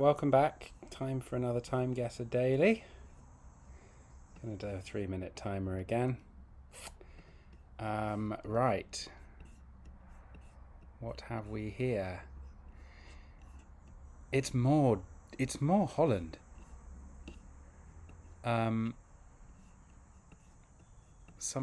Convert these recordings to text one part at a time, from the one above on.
welcome back. Time for another TimeGuessr daily. Gonna do a 3-minute timer again. Right. What have we here? It's more Holland. Some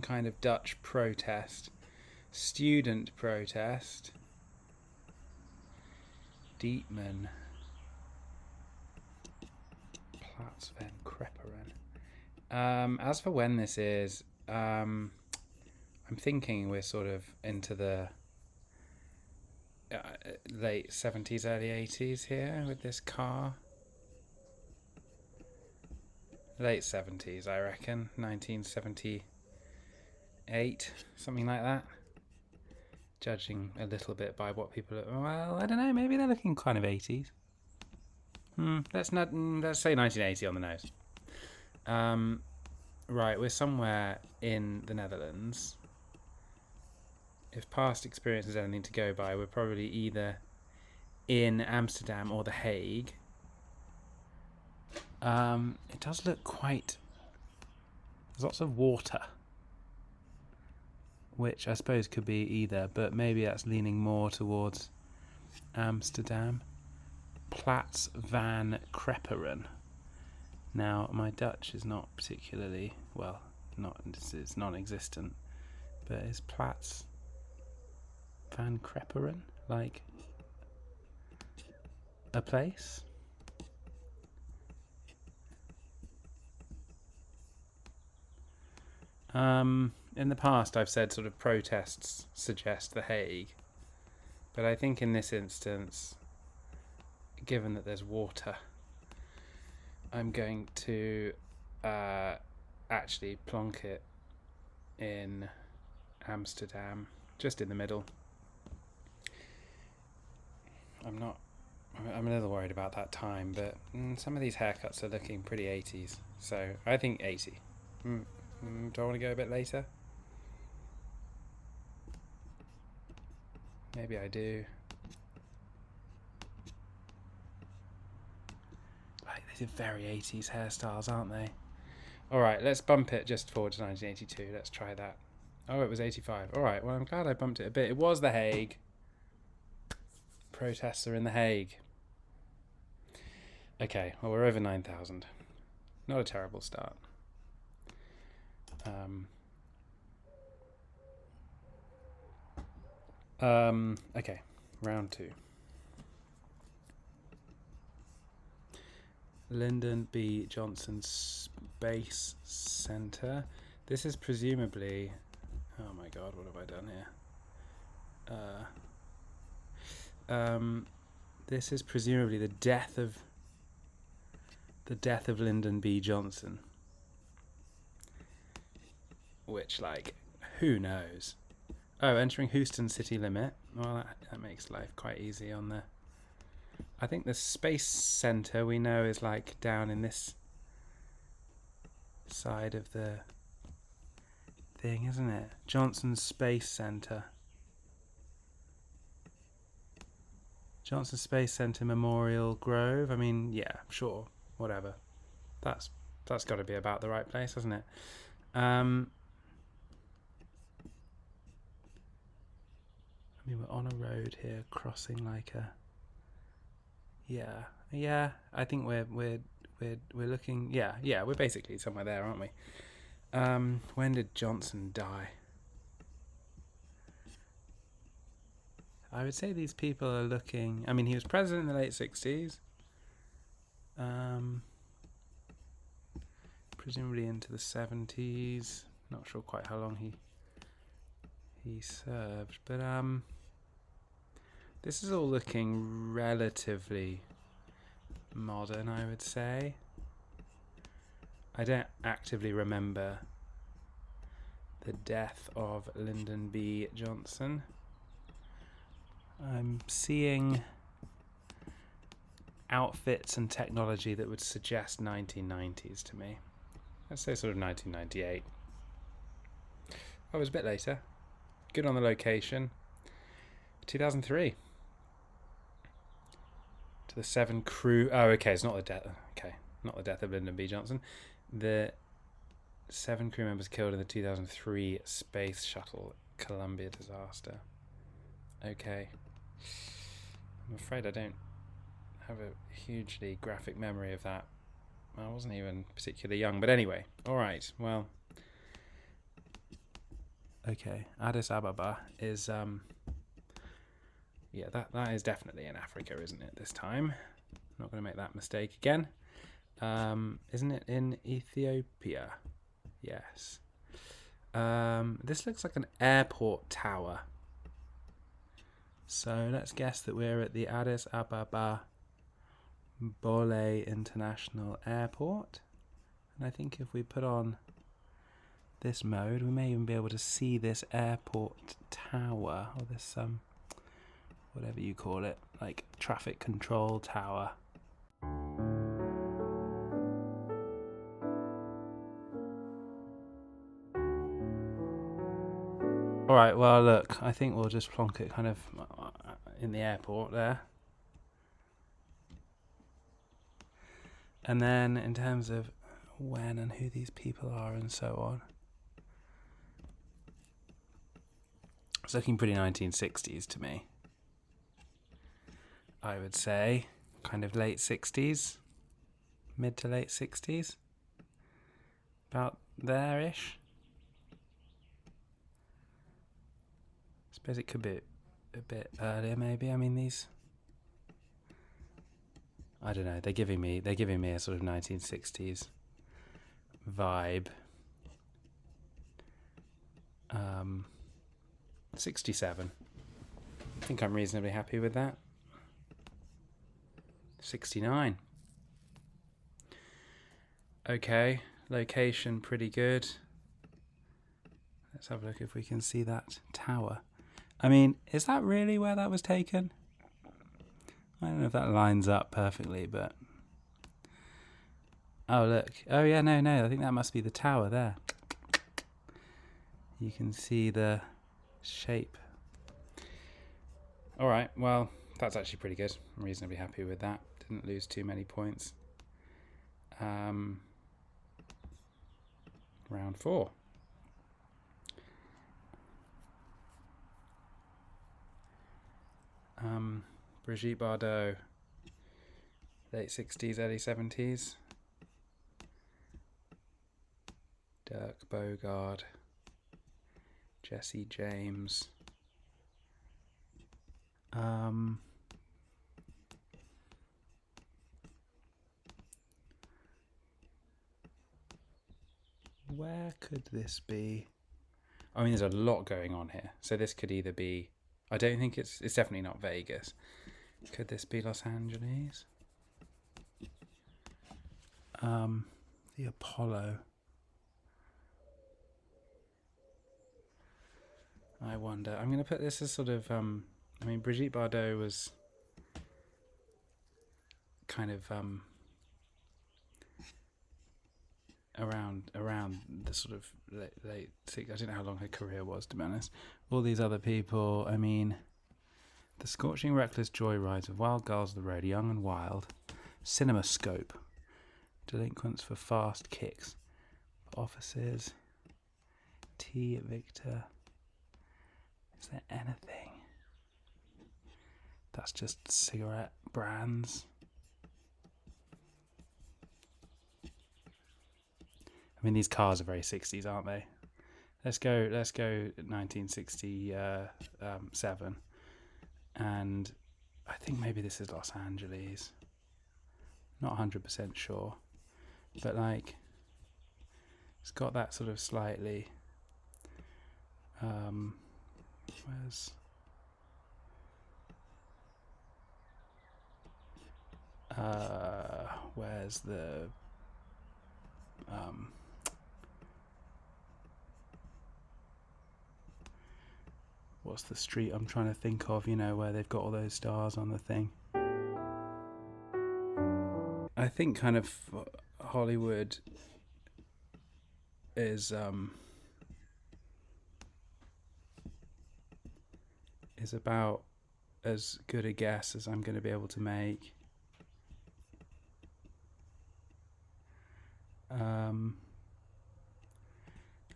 kind of Dutch protest. Student protest. Dietman. Plaats van Krepperen. As for when this is, I'm thinking we're sort of into the late 70s, early 80s here with this car. Late 70s, I reckon. 1978, something like that. Judging a little bit by what people are, well, I don't know, maybe they're looking kind of 80s. Let's say 1980 on the nose. Right, we're somewhere in the Netherlands. If past experience is anything to go by, we're probably either in Amsterdam or The Hague. It does look quite... There's lots of water, which I suppose could be either, but maybe that's leaning more towards Amsterdam. Plaats van Krepperen. Now, my Dutch is not particularly, well, it's non-existent, but is Plaats van Krepperen like a place? In the past, I've said sort of protests suggest The Hague, but I think in this instance, given that there's water, I'm going to actually plonk it in Amsterdam, just in the middle. I'm a little worried about that time, but some of these haircuts are looking pretty 80s, so I think 80. Do I want to go a bit later? Maybe I do. Like, these are very 80s hairstyles, aren't they? Alright, let's bump it just forward to 1982. Let's try that. Oh, it was 85. Alright, well, I'm glad I bumped it a bit. It was The Hague. Protests are in The Hague. Okay, well, we're over 9,000. Not a terrible start. Okay, round 2. Lyndon B. Johnson Space Center. This is presumably... Oh my god, what have I done here? This is presumably the death of Lyndon B. Johnson. Which, like, who knows? Oh, entering Houston city limit. Well, that makes life quite easy on the... I think the Space Center we know is like down in this side of the thing, isn't it? Johnson Space Center. Johnson Space Center Memorial Grove. I mean, yeah, sure, whatever. That's got to be about the right place, hasn't it? I mean, we're on a road here, crossing like a... Yeah. I think we're looking. Yeah. We're basically somewhere there, aren't we? When did Johnson die? I would say these people are looking. I mean, he was president in the late 60s. Presumably into the 70s. Not sure quite how long he served, but this is all looking relatively modern, I would say. I don't actively remember the death of Lyndon B. Johnson. I'm seeing outfits and technology that would suggest 1990s to me. Let's say sort of 1998. Oh, it was a bit later. Good on the location. 2003. The 7 crew. Oh, okay. It's not the death. Okay, not the death of Lyndon B. Johnson. The 7 crew members killed in the 2003 Space Shuttle Columbia disaster. Okay. I'm afraid I don't have a hugely graphic memory of that. I wasn't even particularly young, but anyway. All right. Well. Okay. Addis Ababa is yeah, that is definitely in Africa, isn't it? This time, I'm not going to make that mistake again. Isn't it in Ethiopia? Yes. This looks like an airport tower. So let's guess that we're at the Addis Ababa Bole International Airport. And I think if we put on this mode, we may even be able to see this airport tower, or this whatever you call it, like traffic control tower. Alright, well look, I think we'll just plonk it kind of in the airport there. And then in terms of when and who these people are and so on, it's looking pretty 1960s to me. I would say kind of late 60s, mid to late 60s, about there-ish. I suppose it could be a bit earlier, maybe. I mean, these, I don't know. They're giving me a sort of 1960s vibe. 67. I think I'm reasonably happy with that. 69. Okay, location pretty good. Let's have a look if we can see that tower. I mean, is that really where that was taken? I don't know if that lines up perfectly, but... Oh, look. Oh, yeah, no. I think that must be the tower there. You can see the shape. All right, well, that's actually pretty good. I'm reasonably happy with that. Didn't lose too many points. Round 4. Brigitte Bardot, late 60s, early 70s. Dirk Bogarde, Jesse James. Where could this be? I mean, there's a lot going on here. So this could either be... I don't think it's definitely not Vegas. Could this be Los Angeles? The Apollo. I wonder. I'm going to put this as sort of... I mean, Brigitte Bardot was kind of around the sort of late 60s. I don't know how long her career was, to be honest. All these other people, I mean, The Scorching Reckless Joyrides of Wild Girls of the Road, Young and Wild, CinemaScope, Delinquents for Fast Kicks, Offices, T. Victor. Is there anything? That's just cigarette brands. I mean, these cars are very 60s, aren't they? Let's go 1967. And I think maybe this is Los Angeles. Not 100% sure. But like, it's got that sort of slightly... where's the what's the street I'm trying to think of, you know, where they've got all those stars on the thing. I think kind of Hollywood is about as good a guess as I'm going to be able to make.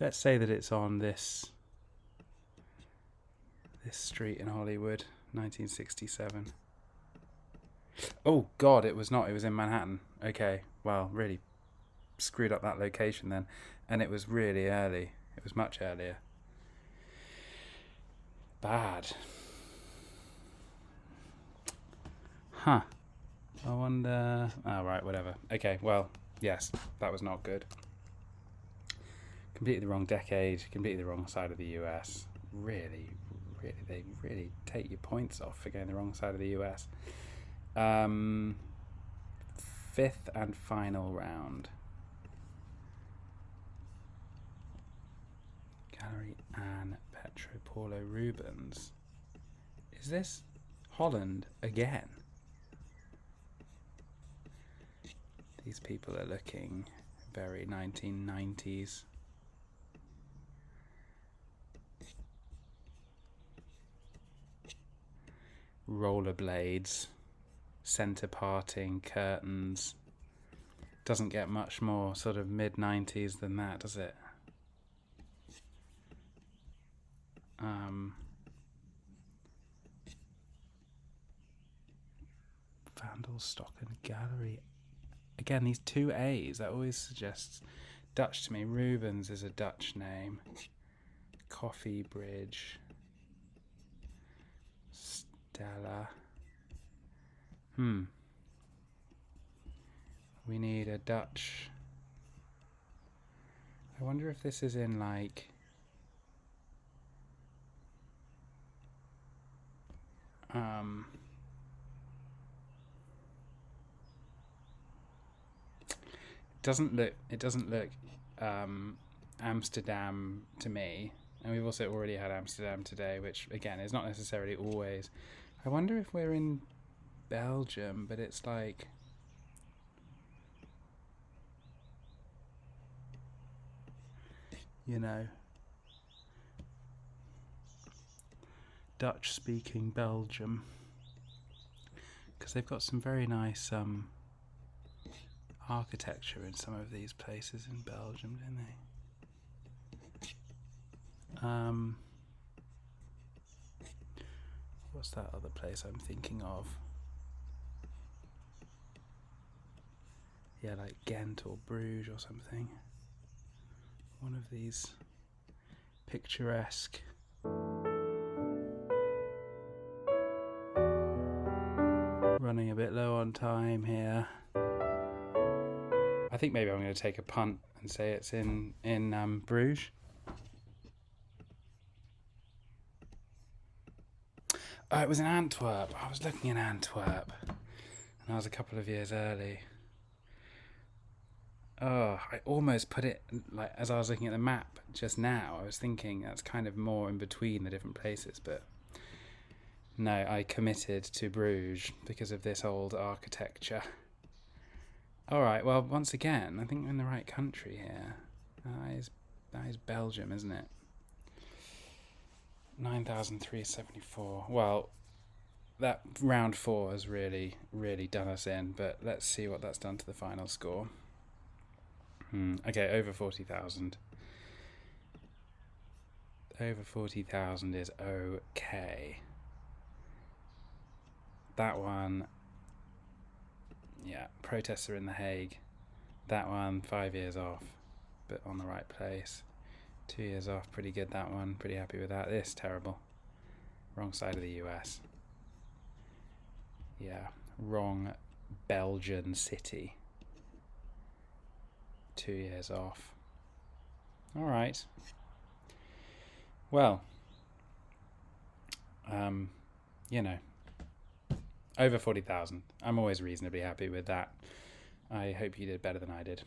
Let's say that it's on this street in Hollywood, 1967. Oh God, it was not. It was in Manhattan. Okay, well, really screwed up that location then, and it was really early. It was much earlier. Bad. Huh. I wonder... Oh, right, whatever. Okay, well, yes, that was not good. Completely the wrong decade, completely the wrong side of the US. Really, they really take your points off for going the wrong side of the US. Fifth and final round. Gallery Anne Petropaulo Rubens. Is this Holland again? These people are looking very 1990s. Rollerblades, centre parting, curtains. Doesn't get much more sort of mid-90s than that, does it? Vandalstokken Gallery. Again, these two A's, that always suggests Dutch to me. Rubens is a Dutch name. Coffee Bridge. Stella. We need a Dutch. I wonder if this is in like... It doesn't look Amsterdam to me, and we've also already had Amsterdam today, which again is not necessarily always. I wonder if we're in Belgium, but it's like Dutch speaking Belgium, because they've got some very nice architecture in some of these places in Belgium, don't they? What's that other place I'm thinking of? Yeah, like Ghent or Bruges or something. One of these picturesque. Running a bit low on time here. I think maybe I'm going to take a punt and say it's in Bruges. Oh, it was in Antwerp. I was looking in Antwerp, and I was a couple of years early. Oh, I almost put it, like, as I was looking at the map just now, I was thinking that's kind of more in between the different places, but no, I committed to Bruges because of this old architecture. Alright, well, once again, I think we're in the right country here. That is Belgium, isn't it? 9,374. Well, that round 4 has really, really done us in, but let's see what that's done to the final score. Okay, over 40,000. Over 40,000 is okay. That one, yeah, protests are in The Hague. That one, 5 years off, but on the right place. 2 years off, pretty good that one, pretty happy with that. This, terrible. Wrong side of the US. Yeah, wrong Belgian city. 2 years off. Alright. Well, over 40,000. I'm always reasonably happy with that. I hope you did better than I did.